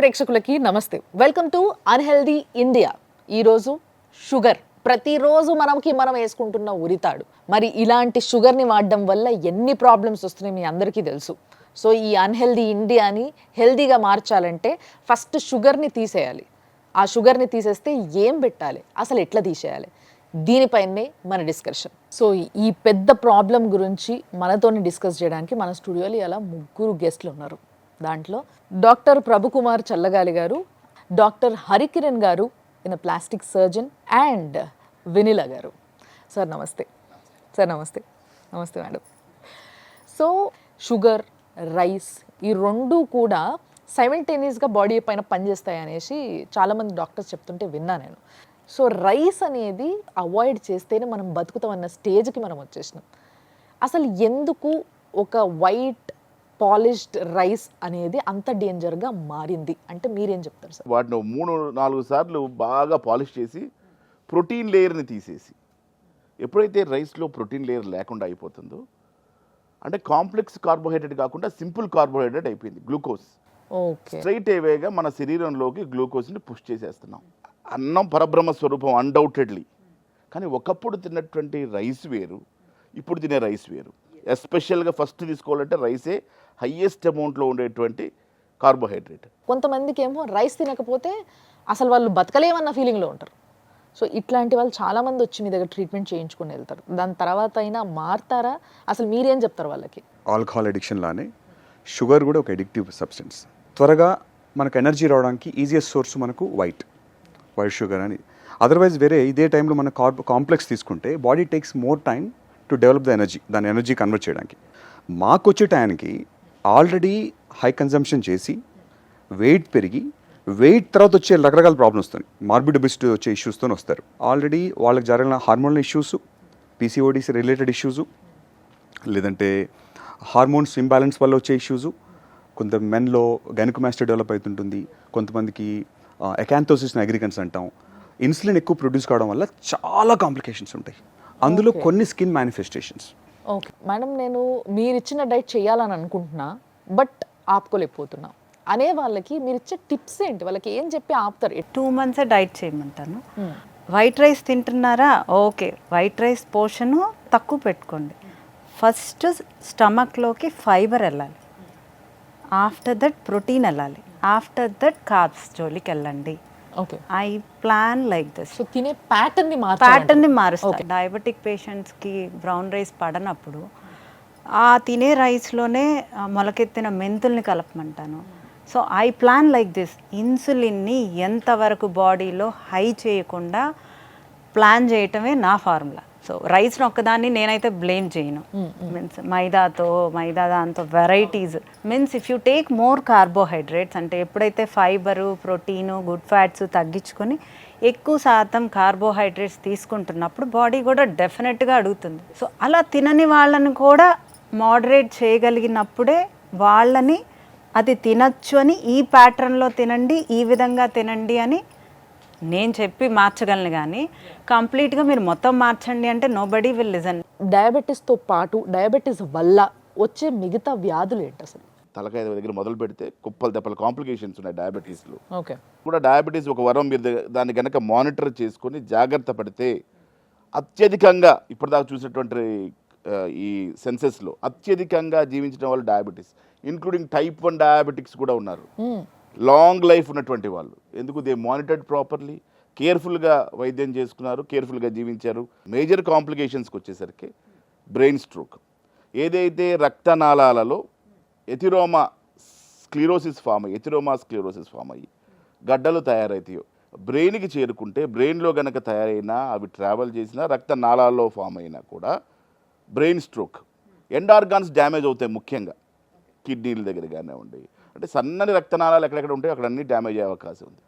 ప్రేక్షకులకి నమస్తే. Welcome to unhealthy India. ఈరోజు షుగర్ ప్రతిరోజు మనం వేసుకుంటున్న ఉరితాడు. మరి ఇలాంటి షుగర్ని వాడడం వల్ల ఎన్ని ప్రాబ్లమ్స్ వస్తున్నాయి మీ అందరికీ తెలుసు. సో ఈ అన్హెల్దీ ఇండియాని హెల్దీగా మార్చాలంటే ఫస్ట్ షుగర్ని తీసేయాలి. ఆ షుగర్ని తీసేస్తే ఏం పెట్టాలి, అసలు ఎట్లా తీసేయాలి, దీనిపైనే మన డిస్కషన్. సో ఈ పెద్ద ప్రాబ్లం గురించి మనతోని డిస్కస్ చేయడానికి మన స్టూడియోలో ఇలా ముగ్గురు గెస్ట్లు ఉన్నారు. దాంట్లో డాక్టర్ ప్రభుకుమార్ చల్లగాలి గారు, డాక్టర్ హరికిరణ్ గారు ఈయన ప్లాస్టిక్ సర్జన్, అండ్ వెనిలా గారు. సార్ నమస్తే. సార్ నమస్తే. నమస్తే మేడం. సో షుగర్, రైస్ ఈ రెండు కూడా సైమల్టేనియస్గా బాడీ పైన పనిచేస్తాయి అనేసి చాలామంది డాక్టర్స్ చెప్తుంటే విన్నా నేను. సో రైస్ అనేది అవాయిడ్ చేస్తేనే మనం బతుకుతామన్న స్టేజ్కి మనం వచ్చేసినాం. అసలు ఎందుకు ఒక వైట్ పాలిష్డ్ రైస్ అనేది అంత డేంజర్గా మారింది అంటే మీరేం చెప్తారు సార్? వాటిని 3-4 సార్లు బాగా పాలిష్ చేసి ప్రోటీన్ లేయర్ని తీసేసి, ఎప్పుడైతే రైస్లో ప్రోటీన్ లేయర్ లేకుండా అయిపోతుందో, అంటే కాంప్లెక్స్ కార్బోహైడ్రేట్ కాకుండా సింపుల్ కార్బోహైడ్రేట్ అయిపోయింది గ్లూకోజ్. ఓకే, స్ట్రైట్ అవేగా మన శరీరంలోకి గ్లూకోజ్ని పుష్ చేసేస్తున్నాం. అన్నం పరబ్రహ్మ స్వరూపం అన్డౌటెడ్లీ. కానీ ఒకప్పుడు తిన్నటువంటి రైస్ వేరు, ఇప్పుడు తినే రైస్ వేరు. ఎస్పెషల్గా ఫస్ట్ తీసుకోవాలంటే రైసే హయ్యెస్ట్ అమౌంట్లో ఉండేటువంటి కార్బోహైడ్రేట్. కొంతమందికి ఏమో రైస్ తినకపోతే అసలు వాళ్ళు బతకలేమన్న ఫీలింగ్లో ఉంటారు. సో ఇట్లాంటి వాళ్ళు చాలామంది వచ్చి మీ దగ్గర ట్రీట్మెంట్ చేయించుకొని వెళ్తారు. దాని తర్వాత అయినా మారుతారా? అసలు మీరేం చెప్తారు వాళ్ళకి? ఆల్కహాల్ అడిక్షన్ లానే షుగర్ కూడా ఒక అడిక్టివ్ సబ్స్టెన్స్. త్వరగా మనకు ఎనర్జీ రావడానికి ఈజియెస్ట్ సోర్స్ మనకు వైట్ షుగర్ అని. అదర్వైజ్ వేరే ఇదే టైంలో మన కాంప్లెక్స్ తీసుకుంటే body takes more time to develop the energy, దాని ఎనర్జీ కన్వర్ట్ చేయడానికి. మాకు వచ్చే టైంకి ఆల్రెడీ హై కన్జంప్షన్ చేసి వెయిట్ పెరిగి, వెయిట్ తర్వాత వచ్చే రకరకాల ప్రాబ్లమ్స్ వస్తాయి. మార్బిడ్ ఒబెసిటీ వచ్చే ఇష్యూస్తో వస్తారు. ఆల్రెడీ వాళ్ళకి జరిగిన hormonal issues, PCODs related issues, లేదంటే హార్మోన్స్ ఇంబ్యాలెన్స్ వల్ల వచ్చే ఇష్యూస్. కొంత మెన్లో గైనకోమాస్టియా డెవలప్ అవుతుంటుంది, కొంతమందికి ఎకాంథోసిస్ అగ్రికన్స్ అంటాం. ఇన్సులిన్ ఎక్కువ ప్రొడ్యూస్ కావడం వల్ల చాలా కాంప్లికేషన్స్ ఉంటాయి. అందులో కొన్ని స్కిన్ మేనిఫెస్టేషన్స్. ఓకే మేడం, నేను మీరు ఇచ్చిన డైట్ చేయాలని అనుకుంటున్నా బట్ ఆపుకోలేకపోతున్నా అనే వాళ్ళకి మీరు ఇచ్చే టిప్స్ ఏంటి? వాళ్ళకి ఏం చెప్పి ఆపుతారు? 2 months డైట్ చేయమంటాను. వైట్ రైస్ తింటున్నారా? ఓకే, వైట్ రైస్ పోర్షను తక్కువ పెట్టుకోండి. ఫస్ట్ స్టమక్లోకి ఫైబర్ వెళ్ళాలి, ఆఫ్టర్ దట్ ప్రోటీన్ వెళ్ళాలి, ఆఫ్టర్ దట్ కార్బ్స్ జోలికి వెళ్ళండి. Okay, I plan like this. So తినే ప్యాటర్న్ని మారుస్తాను. డయాబెటిక్ పేషెంట్స్కి బ్రౌన్ రైస్ పడనప్పుడు ఆ తినే రైస్లోనే మొలకెత్తిన మెంతుల్ని కలపమంటాను. So I plan like this. ఇన్సులిన్ని ఎంతవరకు బాడీలో హై చేయకుండా ప్లాన్ చేయటమే నా ఫార్ములా. సో రైస్ని ఒక్కదాన్ని నేనైతే బ్లేమ్ చేయను. మీన్స్ మైదా దాంతో varieties. Means if you take more carbohydrates, అంటే ఎప్పుడైతే ఫైబరు, ప్రోటీను, గుడ్ ఫ్యాట్స్ తగ్గించుకొని ఎక్కువ శాతం కార్బోహైడ్రేట్స్ తీసుకుంటున్నప్పుడు బాడీ కూడా డెఫినెట్గా అడుగుతుంది. సో అలా తినని వాళ్ళని కూడా మోడరేట్ చేయగలిగినప్పుడే వాళ్ళని అది తినచ్చు అని, ఈ ప్యాటర్న్లో తినండి, ఈ విధంగా తినండి అని నేను చెప్పి మార్చగలను. కానీ కంప్లీట్గా మీరు మొత్తం మార్చండి అంటే నోబడీ విల్ లిజన్. డయాబెటీస్తో పాటు డయాబెటీస్ వల్ల వచ్చే మిగతా వ్యాధులు ఏంటి అసలు? తలకాయ దగ్గర మొదలు పెడితే కుప్పలు తెప్పల కాంప్లికేషన్స్ ఉన్నాయి డయాబెటీస్లో. ఓకే, కూడా డయాబెటీస్ ఒక వరం. మీరు దాన్ని కనుక మానిటర్ చేసుకొని జాగ్రత్త పడితే అత్యధికంగా ఇప్పటిదాకా చూసినటువంటి ఈ సెన్సెస్లో అత్యధికంగా జీవించడం వల్ల డయాబెటీస్, ఇంక్లూడింగ్ టైప్ 1 డయాబెటిక్స్ కూడా ఉన్నారు. లాంగ్ లైఫ్ ఉన్నటువంటి వాళ్ళు. ఎందుకు? దే మానిటర్డ్ ప్రాపర్లీ, కేర్ఫుల్గా వైద్యం చేసుకున్నారు, కేర్ఫుల్గా జీవించారు. మేజర్ కాంప్లికేషన్స్కి వచ్చేసరికి బ్రెయిన్ స్ట్రోక్, ఏదైతే రక్తనాళాలలో ఎథిరోమా స్క్లిరోసిస్ ఫామ్ అయ్యి గడ్డలు తయారవుతాయో, బ్రెయిన్కి చేరుకుంటే బ్రెయిన్లో గనక తయారైనా, అవి ట్రావెల్ చేసినా, రక్తనాళాల్లో ఫామ్ అయినా కూడా brain stroke. End organs damage అవుతాయి, ముఖ్యంగా కిడ్నీల దగ్గర కానివ్వండి. అంటే సన్నని రక్తనాళాలు ఎక్కడెక్కడ ఉంటాయో అక్కడ అన్నీ డ్యామేజ్ అయ్యే అవకాశం ఉంది.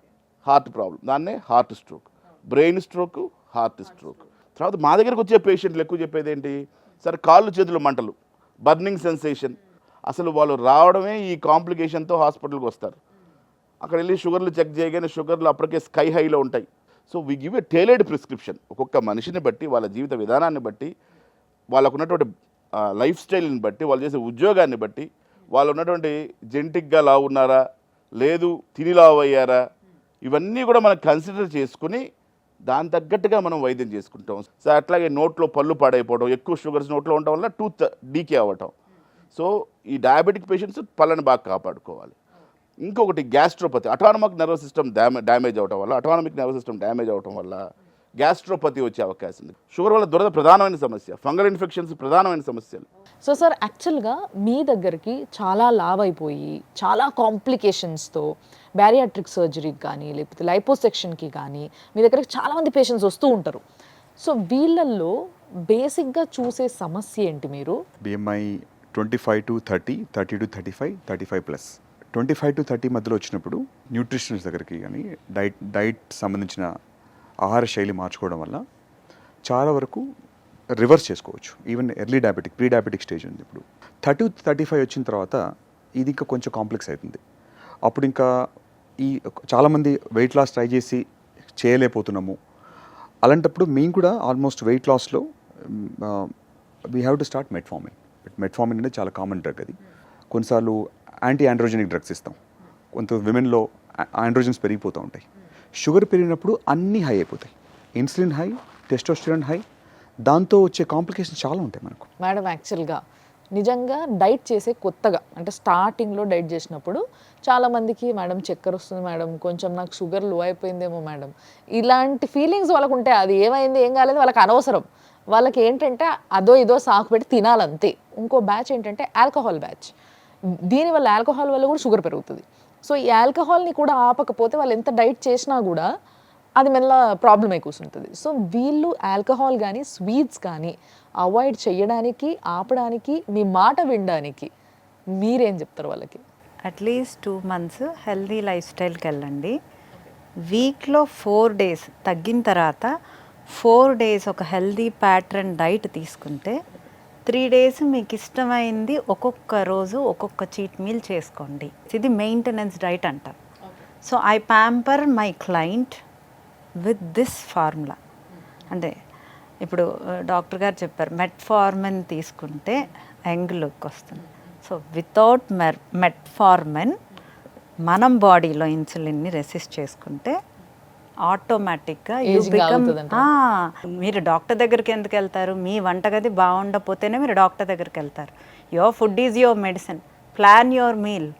హార్ట్ ప్రాబ్లం, దాన్నే heart stroke. Brain stroke, heart stroke. తర్వాత మా దగ్గరకు వచ్చే పేషెంట్లు ఎక్కువ చెప్పేది ఏంటి? సరే, కాళ్ళు చేతులు మంటలు, బర్నింగ్ సెన్సేషన్. అసలు వాళ్ళు రావడమే ఈ కాంప్లికేషన్తో హాస్పిటల్కి వస్తారు. అక్కడ వెళ్ళి షుగర్లు చెక్ చేయగానే షుగర్లు అప్పటికే స్కై హైలో ఉంటాయి. So we give a tailored prescription. ఒక్కొక్క మనిషిని బట్టి, వాళ్ళ జీవిత విధానాన్ని బట్టి, వాళ్ళకు ఉన్నటువంటి లైఫ్ స్టైల్ని బట్టి, వాళ్ళు చేసే ఉద్యోగాన్ని బట్టి, వాళ్ళు ఉన్నటువంటి జెనెటిక్గా లావు ఉన్నారా, లేదు తిని లావు అయ్యారా, ఇవన్నీ కూడా మనం కన్సిడర్ చేసుకుని దాని తగ్గట్టుగా మనం వైద్యం చేసుకుంటాం. సో అట్లాగే నోట్లో పళ్ళు పాడైపోవడం, ఎక్కువ షుగర్స్ నోట్లో ఉండడం వల్ల టూత్ డీకే అవ్వటం. సో ఈ డయాబెటిక్ పేషెంట్స్ పళ్ళని బాగా కాపాడుకోవాలి. ఇంకొకటి gastropathy, autonomic nervous system damage అవటం వల్ల గ్యాస్ట్రోపతి వచ్చే అవకాశం ఉంది. షుగర్ వల్ల దురద ప్రధానమైన సమస్య, ఫంగల్ ఇన్ఫెక్షన్స్ ప్రధానమైన సమస్యలు. సో సార్ యాక్చువల్గా మీ దగ్గరికి చాలా లావ్ అయిపోయి చాలా కాంప్లికేషన్స్తో బ్యారియాట్రిక్ సర్జరీకి కానీ లేకపోతే లైపోసెక్షన్కి కానీ మీ దగ్గరికి చాలామంది పేషెంట్స్ వస్తూ ఉంటారు. సో వీళ్ళల్లో బేసిక్గా చూసే సమస్య ఏంటి మీరు? BMI 25 to 30, 30 to 35, 35+. 25 to 30 మధ్యలో వచ్చినప్పుడు న్యూట్రిషనిస్ట్ దగ్గరికి కానీ డైట్ సంబంధించిన ఆహార శైలి మార్చుకోవడం వల్ల చాలా వరకు రివర్స్ చేసుకోవచ్చు. Even early diabetic, pre diabetic stage ఉంది. ఇప్పుడు 30 to 35 వచ్చిన తర్వాత ఇది ఇంకా కొంచెం కాంప్లెక్స్ అవుతుంది. అప్పుడు ఇంకా ఈ చాలామంది వెయిట్ లాస్ ట్రై చేసి చేయలేకపోతున్నాము. అలాంటప్పుడు మేము కూడా ఆల్మోస్ట్ వెయిట్ లాస్లో we have to start metformin. Metformin అనేది చాలా కామన్ డ్రగ్. అది కొన్నిసార్లు యాంటీ ఆండ్రోజెనిక్ డ్రగ్స్ ఇస్తాం. కొంత విమెన్లో ఆండ్రోజన్స్ పెరిగిపోతూ ఉంటాయి. షుగర్ పెరిగినప్పుడు అన్నీ హై అయిపోతాయి. ఇన్సులిన్ హై, టెస్టోస్టెరాన్ హై, దాంతో వచ్చే కాంప్లికేషన్స్ చాలా ఉంటాయి మనకు. మేడం యాక్చువల్గా నిజంగా డైట్ చేసే కొత్తగా అంటే స్టార్టింగ్లో డైట్ చేసినప్పుడు చాలామందికి మేడం చక్కెర వస్తుంది మేడం, కొంచెం నాకు షుగర్ లో అయిపోయిందేమో మేడం, ఇలాంటి ఫీలింగ్స్ వాళ్ళకు ఉంటాయి. అది ఏమైంది ఏం కాలేదు వాళ్ళకి అనవసరం. వాళ్ళకి ఏంటంటే అదో ఇదో సాకు పెట్టి తినాలంతే. ఇంకో బ్యాచ్ ఏంటంటే ఆల్కహాల్ బ్యాచ్. దీనివల్ల ఆల్కహాల్ వల్ల కూడా షుగర్ పెరుగుతుంది. సో ఈ ఆల్కహాల్ని కూడా ఆపకపోతే వాళ్ళు ఎంత డైట్ చేసినా కూడా అది మెల్ల ప్రాబ్లం అయి కూర్చుంటుంది. సో వీళ్ళు ఆల్కహాల్ కానీ స్వీట్స్ కానీ అవాయిడ్ చేయడానికి, ఆపడానికి, మీ మాట వినడానికి మీరేం చెప్తారు వాళ్ళకి? అట్లీస్ట్ 2 months హెల్దీ లైఫ్ స్టైల్కి వెళ్ళండి. వీక్లో 4 days తగ్గిన తర్వాత 4 days ఒక హెల్దీ ప్యాటర్న్ డైట్ తీసుకుంటే 3 days మీకు ఇష్టమైంది ఒక్కొక్క రోజు ఒక్కొక్క చీట్ మీల్ చేసుకోండి. ఇది మెయింటెనెన్స్ డైట్ అంటారు. So I pamper my client with this formula. అంటే ఇప్పుడు డాక్టర్ గారు చెప్పారు మెట్ఫార్మిన్ తీసుకుంటే యంగ్ లుక్ వస్తుంది. సో వితౌట్ మెట్ఫార్మిన్ మనం బాడీలో ఇన్సులిన్ని రెసిస్ట్ చేసుకుంటే ఆటోమేటిక్గా యూ బికమ్. మీరు డాక్టర్ దగ్గరికి ఎందుకు వెళ్తారు? మీ వంటగది బాగుండకపోతేనే మీరు డాక్టర్ దగ్గరికి వెళ్తారు. Your food is your medicine. Plan your meal.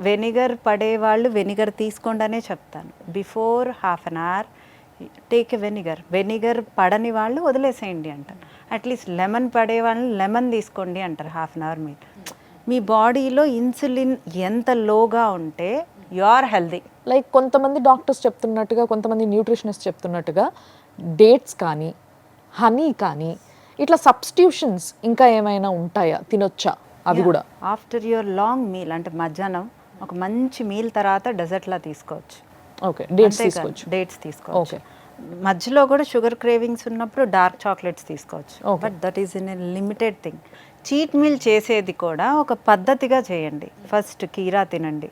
Vinegar పడేవాళ్ళు వెనిగర్ తీసుకోండి అనే చెప్తాను. Before ½ an hour take a vinegar పడని వాళ్ళు వదిలేసేయండి అంటారు. అట్లీస్ట్ లెమన్ పడే వాళ్ళని లెమన్ తీసుకోండి అంటారు ½ an hour మీల్. మీ బాడీలో ఇన్సులిన్ ఎంత లోగా ఉంటే యు ఆర్ హెల్దీ. లైక్ కొంతమంది డాక్టర్స్ చెప్తున్నట్టుగా, కొంతమంది న్యూట్రిషనిస్ట్ చెప్తున్నట్టుగా డేట్స్ కానీ హనీ కానీ ఇట్లా సబ్స్టిట్యూషన్స్ ఇంకా ఏమైనా ఉంటాయా, తినొచ్చా అవి కూడా? ఆఫ్టర్ యువర్ లాంగ్ మీల్ అంటే మధ్యాహ్నం ఒక మంచి మీల్ తర్వాత డెజర్ట్లా తీసుకోవచ్చు. ఓకే, డేట్స్ తీసుకోవచ్చు. డేట్స్ తీసుకోవచ్చు. మధ్యలో కూడా షుగర్ క్రేవింగ్స్ ఉన్నప్పుడు డార్క్ చాక్లెట్స్ తీసుకోవచ్చు. But that is in a limited thing. Cheat meal చేసేది కూడా ఒక పద్ధతిగా చేయండి. ఫస్ట్ కీరా తినండి,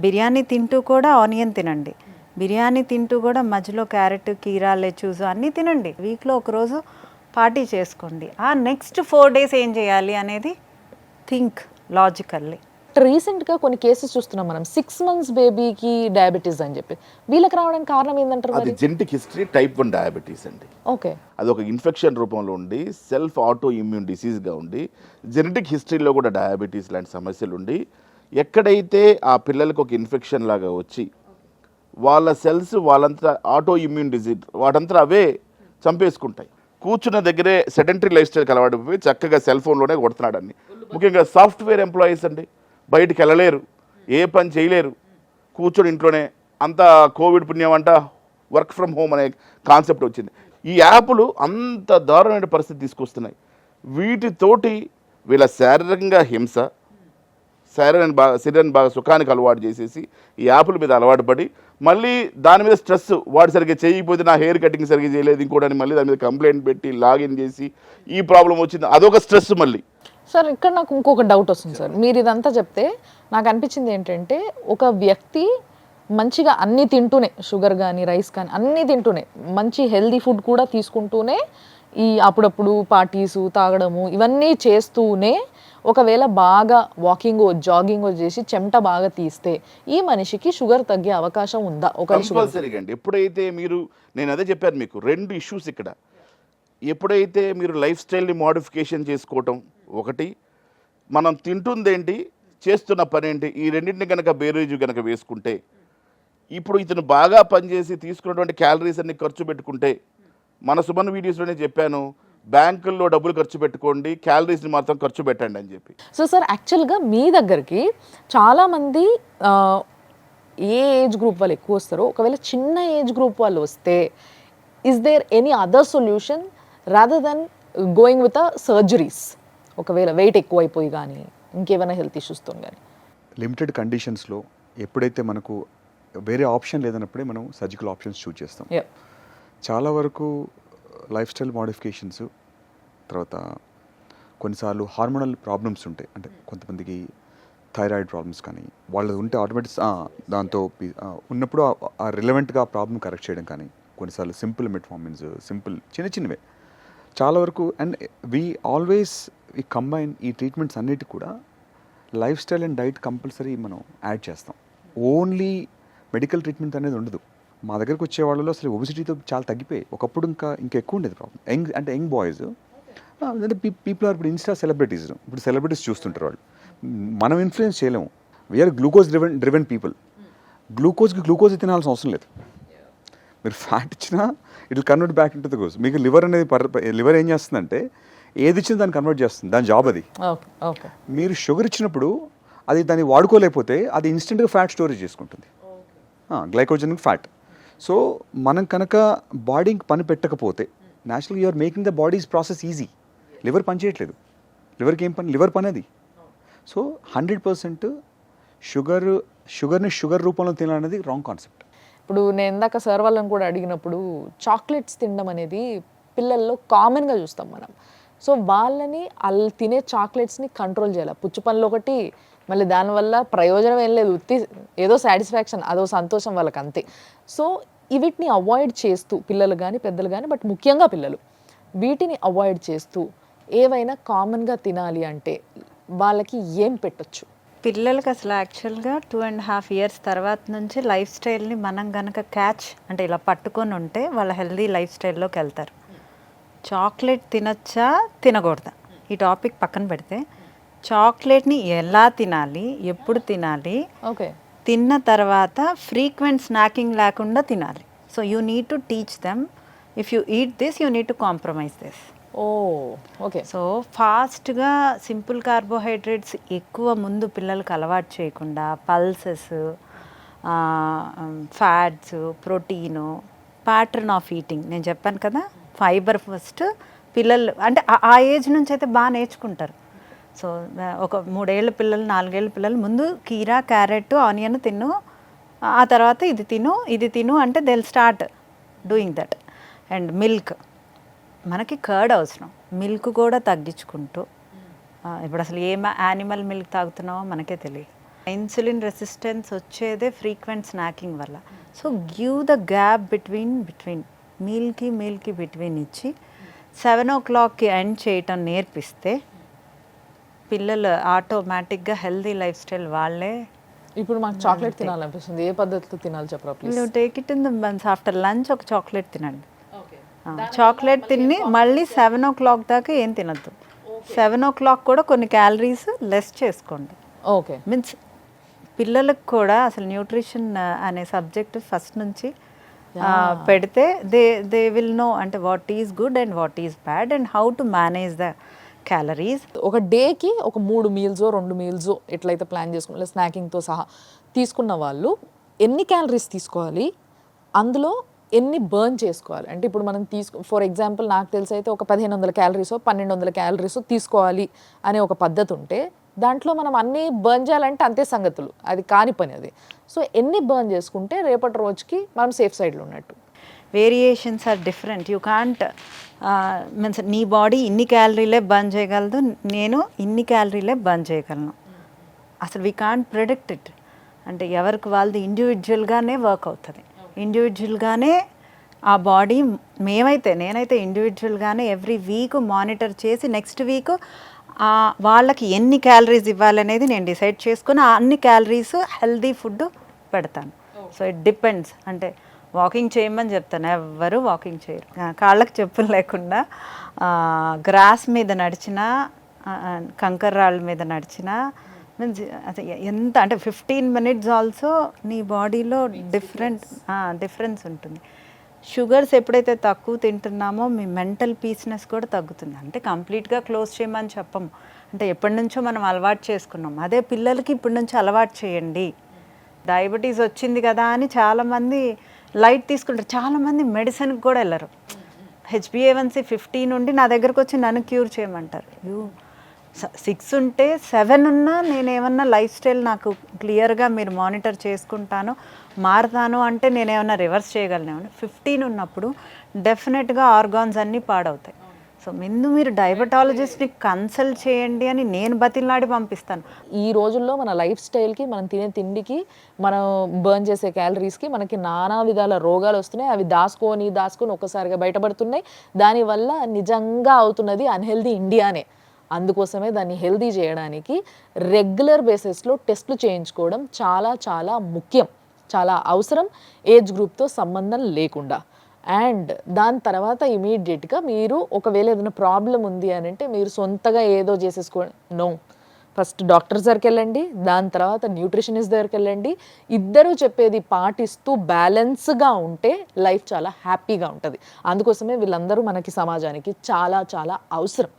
బిర్యానీ తింటూ కూడా ఆనియన్ తినండి, బిర్యానీ తింటూ కూడా మధ్యలో క్యారెట్, కీరా, లెచూస్ అన్నీ తినండి. వీక్లో ఒకరోజు పార్టీ చేసుకోండి. ఆ నెక్స్ట్ 4 days ఏం చేయాలి అనేది థింక్ లాజికల్లీ. రీసెంట్గా కొన్ని కేసెస్ చూస్తున్నాం మనం, 6 months బేబీకి డయాబెటీస్ అని చెప్పి. వీళ్ళకి రావడానికి కారణం ఏంటంటారు? అది జెనెటిక్ హిస్టరీ, టైప్ 1 డయాబెటీస్ అండి. ఓకే, అది ఒక ఇన్ఫెక్షన్ రూపంలో ఉండి సెల్ఫ్ ఆటో ఇమ్యూన్ డిసీజ్గా ఉండి జెనెటిక్ హిస్టరీలో కూడా డయాబెటీస్ లాంటి సమస్యలు ఉండి ఎక్కడైతే ఆ పిల్లలకు ఒక ఇన్ఫెక్షన్ లాగా వచ్చి వాళ్ళ సెల్స్ వాళ్ళంతా ఆటో ఇమ్యూన్ డిసీజ్ వాటంతా అవే చంపేసుకుంటాయి. కూర్చున్న దగ్గరే సెడెంటరీ లైఫ్ స్టైల్కి అలవాటు పోయి చక్కగా సెల్ ఫోన్లోనే కొడుతున్నాడు అన్ని. ముఖ్యంగా సాఫ్ట్వేర్ ఎంప్లాయీస్ అండి, బయటికి వెళ్ళలేరు, ఏ పని చేయలేరు, కూర్చొని ఇంట్లోనే. అంతా కోవిడ్ పుణ్యం అంట వర్క్ ఫ్రమ్ హోమ్ అనే కాన్సెప్ట్ వచ్చింది. ఈ యాప్లు అంత దారుణమైన పరిస్థితి తీసుకొస్తున్నాయి. వీటితోటి వీళ్ళ శారీరకంగా హింస, శరీరాన్ని బాగా సుఖానికి అలవాటు చేసేసి ఈ యాప్ల మీద అలవాటు పడి మళ్ళీ దాని మీద స్ట్రెస్, వాడు సరిగ్గా చేయకపోతే నా హెయిర్ కటింగ్ సరిగ్గా చేయలేదు ఇంకోటి మళ్ళీ దాని మీద కంప్లైంట్ పెట్టి లాగిన్ చేసి ఈ ప్రాబ్లం వచ్చింది, అదొక స్ట్రెస్ మళ్ళీ. సార్ ఇక్కడ నాకు ఇంకొక డౌట్ వస్తుంది సార్. మీరు ఇదంతా చెప్తే నాకు అనిపించింది ఏంటంటే, ఒక వ్యక్తి మంచిగా అన్నీ తింటూనే, షుగర్ కానీ రైస్ కానీ అన్నీ తింటూనే, మంచి హెల్దీ ఫుడ్ కూడా తీసుకుంటూనే, ఈ అప్పుడప్పుడు పార్టీసు తాగడము ఇవన్నీ చేస్తూనే ఒకవేళ బాగా వాకింగ్ జాగింగ్ చేసి చెమట బాగా తీస్తే ఈ మనిషికి షుగర్ తగ్గే అవకాశం ఉందా? ఒకవేళ షుగర్ కంపల్సరీగా అండి. ఎప్పుడైతే మీరు, నేను అదే చెప్పాను మీకు, 2 ఇష్యూస్ ఇక్కడ. ఎప్పుడైతే మీరు లైఫ్ స్టైల్ని మోడిఫికేషన్ చేసుకోవటం ఒకటి, మనం తింటుందేంటి, చేస్తున్న పని ఏంటి, ఈ రెండింటిని కనుక బేరీజు కనుక వేసుకుంటే, ఇప్పుడు ఇతను బాగా పనిచేసి తీసుకున్నటువంటి క్యాలరీస్ అన్ని ఖర్చు పెట్టుకుంటే, మన సుమన్ వీడియోస్లోనే చెప్పాను, బ్యాంకుల్లో డబ్బులు ఖర్చు పెట్టుకోండి, క్యాలరీస్ని మాత్రం ఖర్చు పెట్టండి అని చెప్పి. సో సార్, యాక్చువల్గా మీ దగ్గరికి చాలామంది ఏ ఏజ్ గ్రూప్ వాళ్ళు ఎక్కువ వస్తారో, ఒకవేళ చిన్న ఏజ్ గ్రూప్ వాళ్ళు వస్తే is there any other solution rather than going with surgeries? ఒకవేళ వెయిట్ ఎక్కువైపోయి కానీ ఇంకేమైనా హెల్త్ ఇష్యూస్తో కానీ. లిమిటెడ్ కండిషన్స్లో ఎప్పుడైతే మనకు వేరే ఆప్షన్ లేదన్నప్పుడే మనం సర్జికల్ ఆప్షన్స్ చూస్ చేస్తాం. చాలా వరకు లైఫ్ స్టైల్ మోడిఫికేషన్స్, తర్వాత కొన్నిసార్లు హార్మోనల్ ప్రాబ్లమ్స్ ఉంటాయి. అంటే కొంతమందికి థైరాయిడ్ ప్రాబ్లమ్స్ కానీ వాళ్ళది ఉంటే ఆటోమేటిక్ దాంతో ఉన్నప్పుడు ఆ రిలవెంట్గా ఆ ప్రాబ్లమ్ కరెక్ట్ చేయడం కానీ, కొన్నిసార్లు సింపుల్ మెట్ఫార్మిన్స్, సింపుల్ చిన్నవే చాలా వరకు. అండ్ వీ ఆల్వేస్ ఈ కంబైన్ ఈ ట్రీట్మెంట్స్ అన్నిటి కూడా life style and diet compulsory మనం యాడ్ చేస్తాం. ఓన్లీ మెడికల్ ట్రీట్మెంట్ అనేది ఉండదు. మా దగ్గరకు వచ్చే వాళ్ళలో అసలు ఒబిసిటీతో చాలా తగ్గిపోయి, ఒకప్పుడు ఇంకా ఎక్కువ ఉండేది ప్రాబ్లం. యంగ్ బాయ్స్ అంటే పీపుల్ ఆర్ ఇప్పుడు ఇన్స్టా సెలబ్రిటీస్, ఇప్పుడు సెలబ్రిటీస్ చూస్తుంటారు వాళ్ళు. మనం ఇన్ఫ్లుయెన్స్ చేయలేము. We are glucose driven people. Glucose తినాల్సిన అవసరం లేదు. మీరు ఫ్యాట్ ఇచ్చినా it will convert back into the glucose. మీకు లివర్ అనేది లివర్ ఏం చేస్తుందంటే ఏది ఇచ్చినా దాన్ని కన్వర్ట్ చేస్తుంది, దాని జాబ్ అది. మీరు షుగర్ ఇచ్చినప్పుడు అది దాన్ని వాడుకోలేకపోతే అది ఇన్స్టెంట్గా ఫ్యాట్ స్టోరేజ్ చేసుకుంటుంది, గ్లైకోజన్ ఫ్యాట్. సో మనం కనుక బాడీకి పని పెట్టకపోతే న్యాచురల్గా you're making the body's process easy. Liver పని చేయట్లేదు. లివర్కి ఏం పని? లివర్ పని అది. సో 100% షుగర్ని షుగర్ రూపంలో తినాలనేది రాంగ్ కాన్సెప్ట్. ఇప్పుడు నేను ఇందాక సార్ వాళ్ళని కూడా అడిగినప్పుడు చాక్లెట్స్ తినడం అనేది పిల్లల్లో కామన్గా చూస్తాం మనం. సో వాళ్ళని వాళ్ళు తినే చాక్లెట్స్ని కంట్రోల్ చేయాలి. పుచ్చు పనులు ఒకటి, మళ్ళీ దానివల్ల ప్రయోజనం ఏం లేదు, ఏదో సాటిస్ఫాక్షన్, అదో సంతోషం వాళ్ళకి అంతే. సో వీటిని అవాయిడ్ చేస్తూ పిల్లలు కానీ పెద్దలు కానీ, బట్ ముఖ్యంగా పిల్లలు వీటిని అవాయిడ్ చేస్తూ ఏవైనా కామన్గా తినాలి అంటే వాళ్ళకి ఏం పెట్టొచ్చు? పిల్లలకి అసలు యాక్చువల్గా 2.5 years తర్వాత నుంచి లైఫ్ స్టైల్ని మనం కనుక అంటే ఇలా పట్టుకొని ఉంటే వాళ్ళ హెల్దీ లైఫ్ స్టైల్లోకి వెళ్తారు. చాక్లెట్ తినొచ్చా తినకూడదా ఈ టాపిక్ పక్కన పెడితే, చాక్లెట్ని ఎలా తినాలి, ఎప్పుడు తినాలి, ఓకే, తిన్న తర్వాత ఫ్రీక్వెంట్ స్నాకింగ్ లేకుండా తినాలి. So you need to teach them, if you eat this you need to compromise this. Okay. So ఫాస్ట్గా సింపుల్ కార్బోహైడ్రేట్స్ ఎక్కువ ముందు పిల్లలకు అలవాటు చేయకుండా pulses, fats, protein, pattern of eating నేను చెప్పాను కదా, ఫైబర్ ఫస్ట్ పిల్లలు అంటే ఆ ఏజ్ నుంచి అయితే బాగా నేర్చుకుంటారు. సో ఒక 3 ఏళ్ళ పిల్లలు 4 ఏళ్ళ పిల్లలు ముందు కీరా, క్యారెట్, ఆనియన్ తిను, ఆ తర్వాత ఇది తిను అంటే they will start doing that. And milk, మనకి కర్డ్ అవసరం, మిల్క్ కూడా తగ్గించుకుంటూ, ఇప్పుడు అసలు యానిమల్ మిల్క్ తాగుతున్నామో మనకే తెలియదు. ఇన్సులిన్ రెసిస్టెన్స్ వచ్చేదే ఫ్రీక్వెంట్ స్నాకింగ్ వల్ల. So give the gap between మీల్కి బిట్వీన్ ఇచ్చి 7 o'clockకి ఎండ్ చేయటం నేర్పిస్తే పిల్లలు ఆటోమేటిక్గా హెల్దీ లైఫ్ స్టైల్ వాళ్ళే. ఇప్పుడు మాకు చాక్లెట్ తినాలనిపిస్తుంది, ఏ పద్ధతిలో తినాలి చెప్పరా please? Take it in the months after lunch ఒక చాక్లెట్ తినండి. చాక్లెట్ తిని మళ్ళీ 7 o'clock దాకా ఏం తినద్దు. 7 o'clock కూడా కొన్ని క్యాలరీస్ లెస్ చేసుకోండి. ఓకే, మీన్స్ పిల్లలకు కూడా అసలు న్యూట్రిషన్ అనే సబ్జెక్ట్ ఫస్ట్ నుంచి పెడితే దే విల్ నో అంటే what is good and what is bad and how to manage the calories. ఒక డేకి ఒక 3 meals 2 meals ఎట్లయితే ప్లాన్ చేసుకున్నా స్నాకింగ్తో సహా తీసుకున్న వాళ్ళు ఎన్ని క్యాలరీస్ తీసుకోవాలి, అందులో ఎన్ని బర్న్ చేసుకోవాలి? అంటే ఇప్పుడు మనం ఫర్ ఎగ్జాంపుల్ నాకు తెలిసి అయితే ఒక 1500 calories 1200 calories తీసుకోవాలి అనే ఒక పద్ధతి ఉంటే దాంట్లో మనం అన్నీ బర్న్ చేయాలంటే అంతే సంగతులు, అది కాని పని అది. సో ఎన్ని బర్న్ చేసుకుంటే రేపటి రోజుకి మనం సేఫ్ సైడ్లో ఉన్నట్టు? Variations are different. You can't means నీ బాడీ ఇన్ని క్యాలరీలే బర్న్ చేయగలదు, నేను ఇన్ని క్యాలరీలే బర్న్ చేయగలను. అసలు వీ కాంట్ ప్రిడిక్ట్ ఇట్. అంటే ఎవరికి వాళ్ళది ఇండివిజువల్గానే వర్క్ అవుతుంది. ఇండివిజువల్గానే ఆ బాడీ నేనైతే ఇండివిజువల్గానే ఎవ్రీ వీక్ మానిటర్ చేసి నెక్స్ట్ వీక్ వాళ్ళకి ఎన్ని క్యాలరీస్ ఇవ్వాలనేది నేను డిసైడ్ చేసుకుని ఆ అన్ని క్యాలరీస్ హెల్దీ ఫుడ్ పెడతాను. So it depends. అంటే వాకింగ్ చేయమని చెప్తాను, ఎవ్వరు వాకింగ్ చేయరు. కాళ్ళకి చెప్పులు లేకుండా గ్రాస్ మీద నడిచినా కంకర రాళ్ళ మీద నడిచినా మీన్స్ అదే ఎంత అంటే 15 minutes ఆల్సో నీ బాడీలో డిఫరెన్స్ ఉంటుంది. షుగర్స్ ఎప్పుడైతే తక్కువ తింటున్నామో మీ మెంటల్ పీస్నెస్ కూడా తగ్గుతుంది. అంటే కంప్లీట్గా క్లోజ్ చేయమని చెప్పము, అంటే ఎప్పటి నుంచో మనం అలవాటు చేసుకున్నాం. అదే పిల్లలకి ఇప్పటి నుంచి అలవాటు చేయండి. డయాబెటీస్ వచ్చింది కదా అని చాలామంది లైట్ తీసుకుంటారు. చాలామంది మెడిసిన్కి కూడా వెళ్ళరు. HbA1c 50 నుండి నా దగ్గరకు వచ్చి నన్ను క్యూర్ చేయమంటారు. 6 ఉంటే 7 ఉన్నా నేనేమన్నా లైఫ్ స్టైల్ నాకు క్లియర్గా మీరు మానిటర్ చేసుకుంటాను మారుతాను అంటే నేనేమన్నా రివర్స్ చేయగలను. 15 ఉన్నప్పుడు డెఫినెట్గా ఆర్గాన్స్ అన్నీ పాడవుతాయి. సో ముందు మీరు డయాబెటాలజిస్ట్ని కన్సల్ట్ చేయండి అని నేను బతిలాడి పంపిస్తాను. ఈ రోజుల్లో మన లైఫ్ స్టైల్కి, మనం తినే తిండికి, మనం బర్న్ చేసే క్యాలరీస్కి మనకి నానా విధాల రోగాలు వస్తున్నాయి. అవి దాచుకొని ఒక్కసారిగా బయటపడుతున్నాయి. దానివల్ల నిజంగా అవుతున్నది అన్హెల్దీ ఇండియానే. అందుకోసమే దాన్ని హెల్దీ చేయడానికి రెగ్యులర్ బేసిస్లో టెస్టులు చేయించుకోవడం చాలా చాలా ముఖ్యం, చాలా అవసరం, ఏజ్ గ్రూప్తో సంబంధం లేకుండా. అండ్ దాని తర్వాత ఇమీడియట్గా మీరు ఒకవేళ ఏదైనా ప్రాబ్లం ఉంది అని అంటే మీరు సొంతగా ఏదో చేసేసుకోండి. నో, ఫస్ట్ డాక్టర్ దగ్గరికి వెళ్ళండి, దాని తర్వాత న్యూట్రిషనిస్ట్ దగ్గరికి వెళ్ళండి. ఇద్దరూ చెప్పేది పాటిస్తూ బ్యాలెన్స్గా ఉంటే లైఫ్ చాలా హ్యాపీగా ఉంటుంది. అందుకోసమే వీళ్ళందరూ మనకి సమాజానికి చాలా చాలా అవసరం.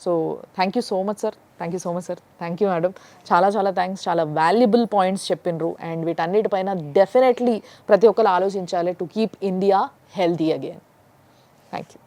So thank you so much sir, thank you so much sir, thank you madam. చాలా చాలా థ్యాంక్స్. చాలా వాల్యుబుల్ పాయింట్స్ చెప్పినరు. అండ్ వీటన్నిటిపైన డెఫినెట్లీ ప్రతి ఒక్కరు ఆలోచించాలి to keep India healthy again. Thank you.